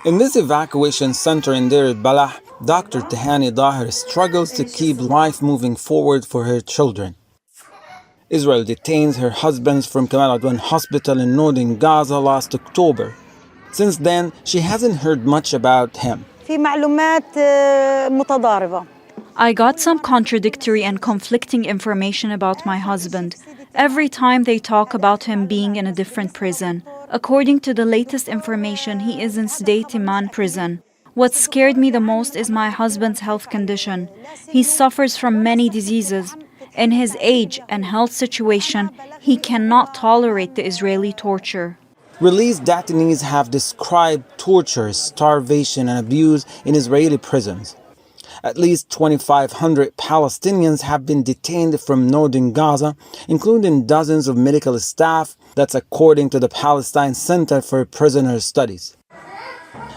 In this evacuation center in Deir el-Balah, Dr. Hani Deir struggles to keep life moving forward for her children. Israel detains her husband from Kamal Adwan Hospital in northern Gaza last October. Since then, she hasn't heard much about him. I got some contradictory and conflicting information about my husband. Every time they talk about him being in a different prison. According to the latest information, he is in Sdeit Iman prison. What scared me the most is my husband's health condition. He suffers from many diseases. In his age and health situation, he cannot tolerate the Israeli torture. Released detainees have described torture, starvation, and abuse in Israeli prisons. At least 2,500 Palestinians have been detained from northern Gaza, including dozens of medical staff. That's according to the Palestine Center for Prisoner Studies.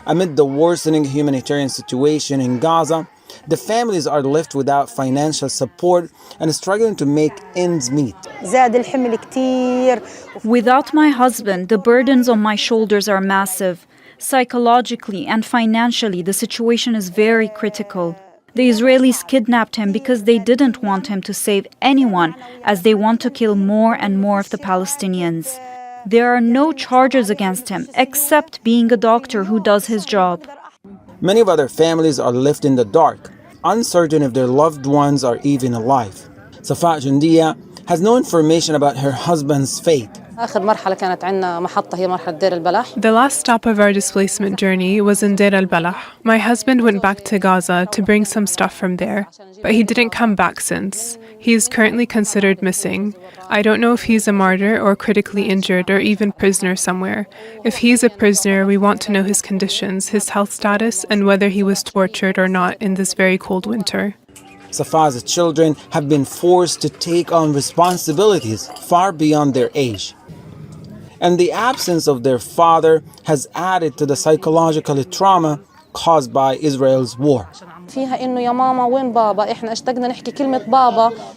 Amid the worsening humanitarian situation in Gaza, the families are left without financial support and struggling to make ends meet. Without my husband, the burdens on my shoulders are massive. Psychologically and financially, the situation is very critical. The Israelis kidnapped him because they didn't want him to save anyone, as they want to kill more and more of the Palestinians. There are no charges against him, except being a doctor who does his job. Many of other families are left in the dark, uncertain if their loved ones are even alive. Safa Jundia has no information about her husband's fate. The last stop of our displacement journey was in Deir el-Balah. My husband went back to Gaza to bring some stuff from there, but he didn't come back since. He is currently considered missing. I don't know if he's a martyr or critically injured or even prisoner somewhere. If he's a prisoner, we want to know his conditions, his health status, and whether he was tortured or not in this very cold winter. Safa's children have been forced to take on responsibilities far beyond their age. And the absence of their father has added to the psychological trauma caused by Israel's war.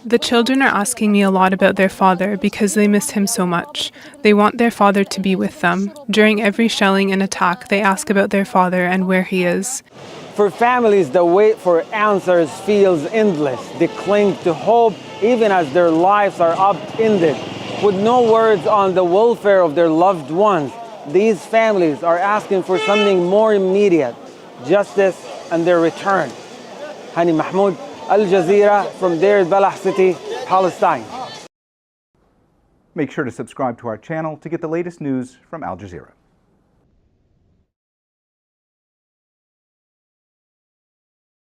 The children are asking me a lot about their father because they miss him so much. They want their father to be with them. During every shelling and attack, they ask about their father and where he is. For families, the wait for answers feels endless. They cling to hope even as their lives are upended. With no words on the welfare of their loved ones, these families are asking for something more immediate, justice and their return. Hani Mahmoud, Al-Jazeera from Deir el-Balah City, Palestine. Make sure to subscribe to our channel to get the latest news from Al Jazeera.